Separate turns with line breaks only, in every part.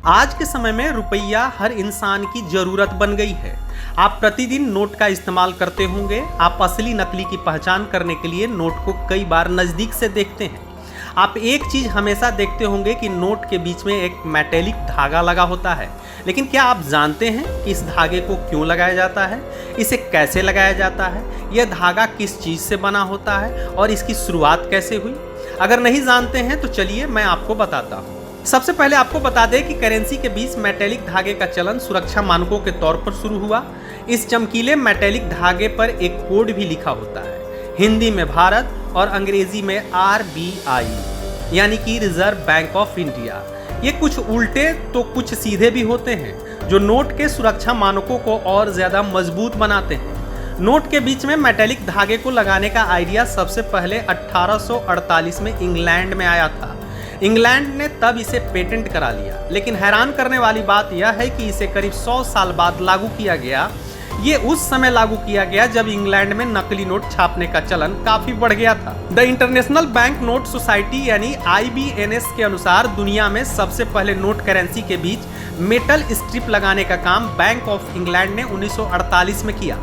आज के समय में रुपया हर इंसान की जरूरत बन गई है। आप प्रतिदिन नोट का इस्तेमाल करते होंगे। आप असली नकली की पहचान करने के लिए नोट को कई बार नज़दीक से देखते हैं। आप एक चीज़ हमेशा देखते होंगे कि नोट के बीच में एक मेटेलिक धागा लगा होता है। लेकिन क्या आप जानते हैं कि इस धागे को क्यों लगाया जाता है, इसे कैसे लगाया जाता है, यह धागा किस चीज़ से बना होता है और इसकी शुरुआत कैसे हुई? अगर नहीं जानते हैं तो चलिए मैं आपको बताता हूँ। सबसे पहले आपको बता दें कि करेंसी के बीच मेटेलिक धागे का चलन सुरक्षा मानकों के तौर पर शुरू हुआ। इस चमकीले मेटेलिक धागे पर एक कोड भी लिखा होता है, हिंदी में भारत और अंग्रेजी में RBI यानी कि रिजर्व बैंक ऑफ इंडिया। ये कुछ उल्टे तो कुछ सीधे भी होते हैं जो नोट के सुरक्षा मानकों को और ज्यादा मजबूत बनाते हैं। नोट के बीच में मेटेलिक धागे को लगाने का आइडिया सबसे पहले 1848 में इंग्लैंड में आया था। इंग्लैंड ने तब इसे पेटेंट करा लिया, लेकिन हैरान करने वाली बात यह है कि इसे करीब 100 साल बाद लागू किया गया। ये उस समय लागू किया गया जब इंग्लैंड में नकली नोट छापने का चलन काफी बढ़ गया था। The international bank note society यानी IBNS के अनुसार दुनिया में सबसे पहले नोट करेंसी के बीच मेटल स्ट्रिप लगाने का काम बैंक ऑफ इंग्लैंड ने 1948 में किया।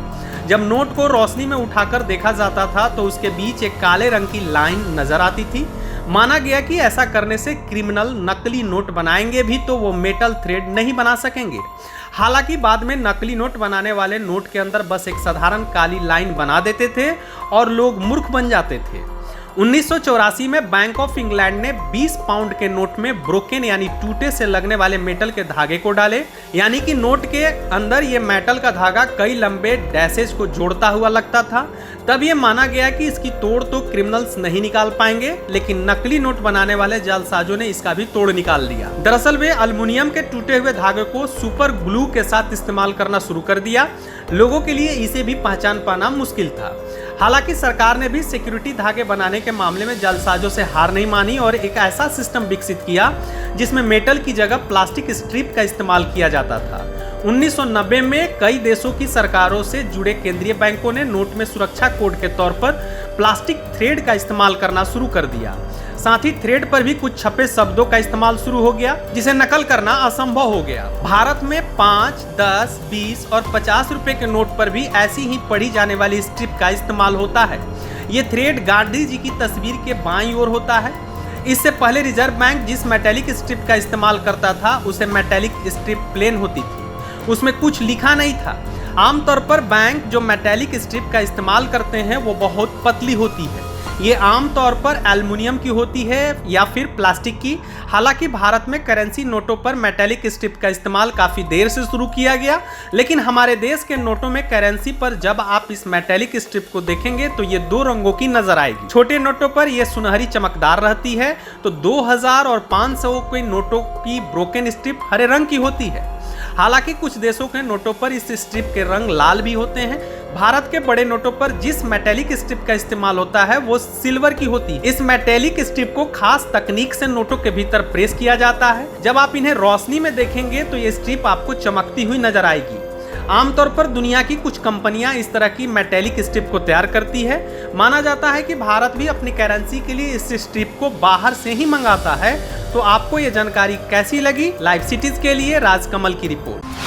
जब नोट को रोशनी में उठाकर देखा जाता था तो उसके बीच एक काले रंग की लाइन नजर आती थी। माना गया कि ऐसा करने से क्रिमिनल नकली नोट बनाएंगे भी तो वो मेटल थ्रेड नहीं बना सकेंगे। हालांकि बाद में नकली नोट बनाने वाले नोट के अंदर बस एक साधारण काली लाइन बना देते थे और लोग मूर्ख बन जाते थे। 1984 में बैंक ऑफ इंग्लैंड ने 20 पाउंड के नोट में ब्रोकन यानी टूटे से लगने वाले मेटल के धागे को डाले, यानी कि नोट के अंदर ये मेटल का धागा कई लंबे डैशेज को जोड़ता हुआ लगता था। तब ये माना गया कि इसकी तोड़ तो क्रिमिनल्स नहीं निकाल पाएंगे, लेकिन नकली नोट बनाने वाले जालसाजों ने इसका भी तोड़ निकाल दिया। दरअसल वे एल्युमिनियम के टूटे हुए धागे को सुपर ग्लू के साथ इस्तेमाल करना शुरू कर दिया। लोगों के लिए इसे भी पहचान पाना मुश्किल था। हालांकि सरकार ने भी सिक्योरिटी धागे बनाने के मामले में जालसाजों से हार नहीं मानी और एक ऐसा सिस्टम विकसित किया जिसमें मेटल की जगह प्लास्टिक स्ट्रिप का इस्तेमाल किया जाता था। 1990 में कई देशों की सरकारों से जुड़े केंद्रीय बैंकों ने नोट में सुरक्षा कोड के तौर पर प्लास्टिक थ्रेड का इस्तेमाल करना शुरू कर दिया। साथ ही थ्रेड पर भी कुछ छपे शब्दों का इस्तेमाल शुरू हो गया जिसे नकल करना असंभव हो गया। भारत में 5, 10, 20 और 50 रुपए के नोट पर भी ऐसी ही पढ़ी जाने वाली स्ट्रिप का इस्तेमाल होता है। ये थ्रेड गांधी जी की तस्वीर के बाईं ओर होता है। इससे पहले रिजर्व बैंक जिस मेटेलिक स्ट्रिप का इस्तेमाल करता था उसे मेटेलिक स्ट्रिप प्लेन होती थी, उसमें कुछ लिखा नहीं था। आमतौर पर बैंक जो मेटेलिक स्ट्रिप का इस्तेमाल करते हैं वो बहुत पतली होती है। ये आमतौर पर एल्युमिनियम की होती है या फिर प्लास्टिक की। हालांकि भारत में करेंसी नोटों पर मेटेलिक स्ट्रिप का इस्तेमाल काफी देर से शुरू किया गया, लेकिन हमारे देश के नोटों में करेंसी पर जब आप इस मेटेलिक स्ट्रिप को देखेंगे तो ये 2 रंगों की नजर आएगी। छोटे नोटों पर यह सुनहरी चमकदार रहती है तो 2000 और 500 के नोटों की ब्रोकन स्ट्रिप हरे रंग की होती है। हालांकि कुछ देशों के नोटों पर इस स्ट्रिप के रंग लाल भी होते हैं। भारत के बड़े नोटों पर जिस मेटेलिक स्ट्रिप का इस्तेमाल होता है वो सिल्वर की होती है। इस मेटेलिक स्ट्रिप को खास तकनीक से नोटों के भीतर प्रेस किया जाता है। जब आप इन्हें रोशनी में देखेंगे तो ये स्ट्रिप आपको चमकती हुई नजर आएगी। आमतौर पर दुनिया की कुछ कंपनियां इस तरह की मेटेलिक स्ट्रिप को तैयार करती है। माना जाता है कि भारत भी अपनी करेंसी के लिए इस स्ट्रिप को बाहर से ही मंगाता है। तो आपको ये जानकारी कैसी लगी? लाइव सिटीज के लिए राजकमल की रिपोर्ट।